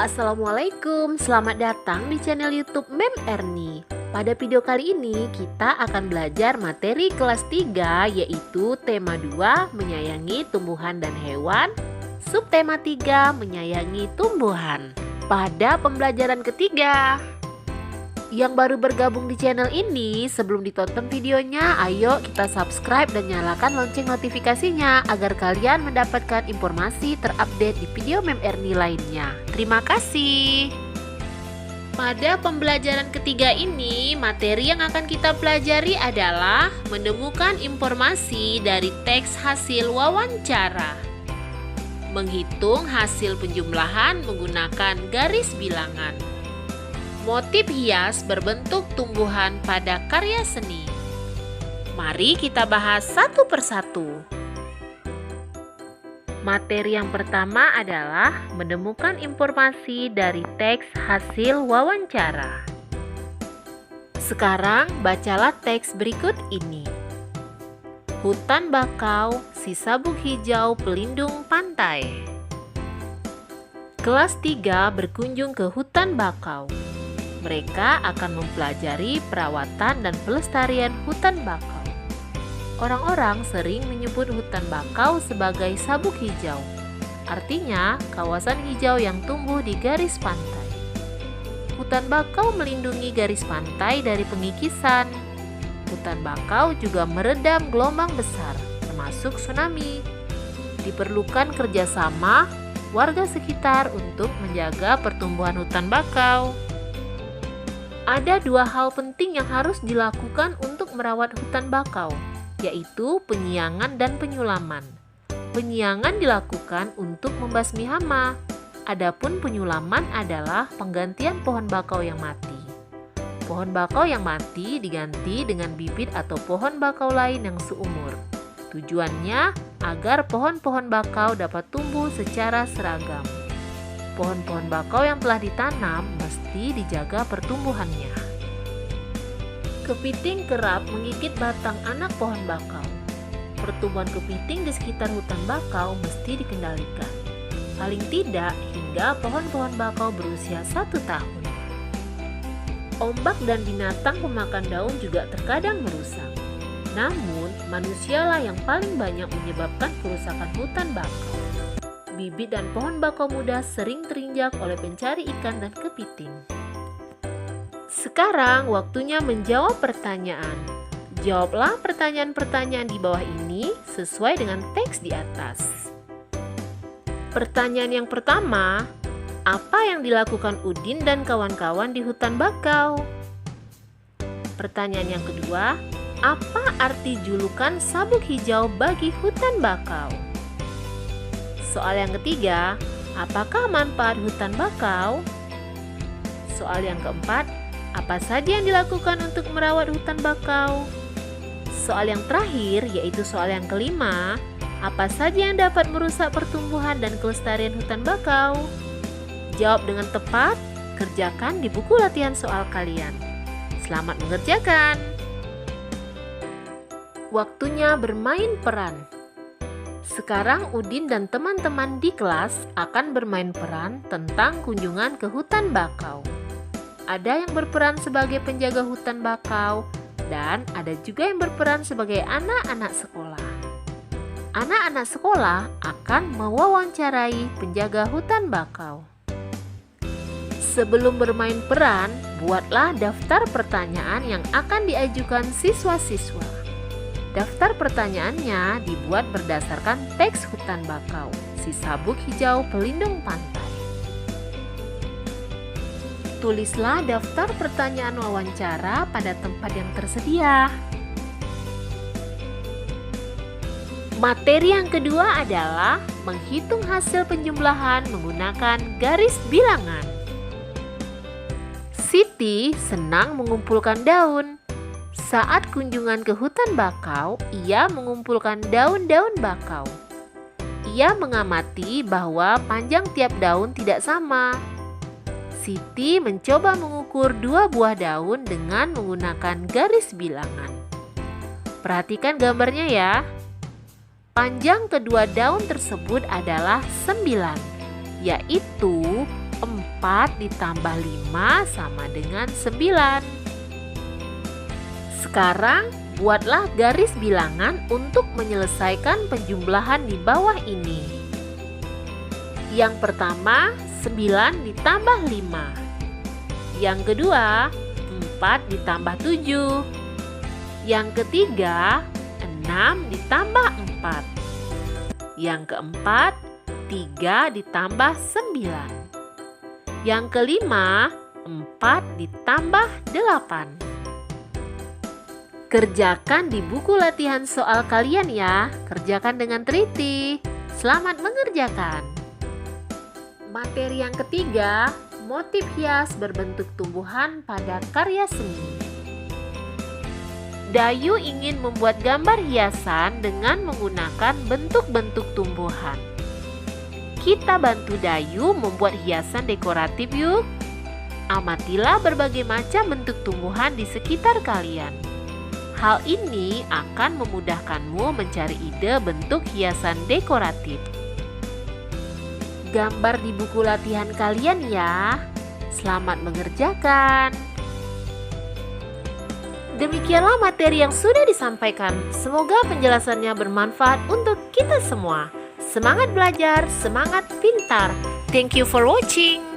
Assalamualaikum, selamat datang di channel YouTube Mem Erni. Pada video kali ini kita akan belajar materi kelas 3 yaitu tema 2 menyayangi tumbuhan dan hewan, subtema 3 menyayangi tumbuhan. Pada pembelajaran ketiga, yang baru bergabung di channel ini, sebelum ditonton videonya, ayo kita subscribe dan nyalakan lonceng notifikasinya agar kalian mendapatkan informasi terupdate di video Mem Erni lainnya. Terima kasih. Pada pembelajaran ketiga ini, materi yang akan kita pelajari adalah menemukan informasi dari teks hasil wawancara, menghitung hasil penjumlahan menggunakan garis bilangan, motif hias berbentuk tumbuhan pada karya seni. Mari kita bahas satu persatu. Materi yang pertama adalah menemukan informasi dari teks hasil wawancara. Sekarang bacalah teks berikut ini. Hutan bakau, si sabuk hijau pelindung pantai. Kelas 3 berkunjung ke hutan bakau. Mereka akan mempelajari perawatan dan pelestarian hutan bakau. Orang-orang sering menyebut hutan bakau sebagai sabuk hijau. Artinya, kawasan hijau yang tumbuh di garis pantai. Hutan bakau melindungi garis pantai dari pengikisan. Hutan bakau juga meredam gelombang besar, termasuk tsunami. Diperlukan kerjasama warga sekitar untuk menjaga pertumbuhan hutan bakau. Ada dua hal penting yang harus dilakukan untuk merawat hutan bakau, yaitu penyiangan dan penyulaman. Penyiangan dilakukan untuk membasmi hama, adapun penyulaman adalah penggantian pohon bakau yang mati. Pohon bakau yang mati diganti dengan bibit atau pohon bakau lain yang seumur. Tujuannya agar pohon-pohon bakau dapat tumbuh secara seragam. Pohon-pohon bakau yang telah ditanam mesti dijaga pertumbuhannya. Kepiting kerap mengikit batang anak pohon bakau. Pertumbuhan kepiting di sekitar hutan bakau mesti dikendalikan. Paling tidak hingga pohon-pohon bakau berusia 1 tahun. Ombak dan binatang pemakan daun juga terkadang merusak. Namun, manusialah yang paling banyak menyebabkan kerusakan hutan bakau. Bibit dan pohon bakau muda sering terinjak oleh pencari ikan dan kepiting. Sekarang waktunya menjawab pertanyaan. Jawablah pertanyaan-pertanyaan di bawah ini sesuai dengan teks di atas. Pertanyaan yang pertama, apa yang dilakukan Udin dan kawan-kawan di hutan bakau? Pertanyaan yang kedua, apa arti julukan sabuk hijau bagi hutan bakau? Soal yang ketiga, apakah manfaat hutan bakau? Soal yang keempat, apa saja yang dilakukan untuk merawat hutan bakau? Soal yang terakhir, yaitu soal yang kelima, apa saja yang dapat merusak pertumbuhan dan kelestarian hutan bakau? Jawab dengan tepat, kerjakan di buku latihan soal kalian. Selamat mengerjakan! Waktunya bermain peran. Sekarang Udin dan teman-teman di kelas akan bermain peran tentang kunjungan ke hutan bakau. Ada yang berperan sebagai penjaga hutan bakau dan ada juga yang berperan sebagai anak-anak sekolah. Anak-anak sekolah akan mewawancarai penjaga hutan bakau. Sebelum bermain peran, buatlah daftar pertanyaan yang akan diajukan siswa-siswa. Daftar pertanyaannya dibuat berdasarkan teks hutan bakau, si sabuk hijau pelindung pantai. Tulislah daftar pertanyaan wawancara pada tempat yang tersedia. Materi yang kedua adalah menghitung hasil penjumlahan menggunakan garis bilangan. Siti senang mengumpulkan daun. Saat kunjungan ke hutan bakau, ia mengumpulkan daun-daun bakau. Ia mengamati bahwa panjang tiap daun tidak sama. Siti mencoba mengukur 2 buah daun dengan menggunakan garis bilangan. Perhatikan gambarnya ya. Panjang kedua daun tersebut adalah 9, yaitu 4 ditambah 5 sama dengan 9. Sekarang buatlah garis bilangan untuk menyelesaikan penjumlahan di bawah ini. Yang pertama, 9 ditambah 5. Yang kedua, 4 ditambah 7. Yang ketiga, 6 ditambah 4. Yang keempat, 3 ditambah 9. Yang kelima, 4 ditambah 8. Kerjakan di buku latihan soal kalian ya. Kerjakan dengan teliti. Selamat mengerjakan. Materi yang ketiga, motif hias berbentuk tumbuhan pada karya seni. Dayu ingin membuat gambar hiasan dengan menggunakan bentuk-bentuk tumbuhan. Kita bantu Dayu membuat hiasan dekoratif yuk. Amatilah berbagai macam bentuk tumbuhan di sekitar kalian. Hal ini akan memudahkanmu mencari ide bentuk hiasan dekoratif. Gambar di buku latihan kalian ya. Selamat mengerjakan. Demikianlah materi yang sudah disampaikan. Semoga penjelasannya bermanfaat untuk kita semua. Semangat belajar, semangat pintar. Thank you for watching.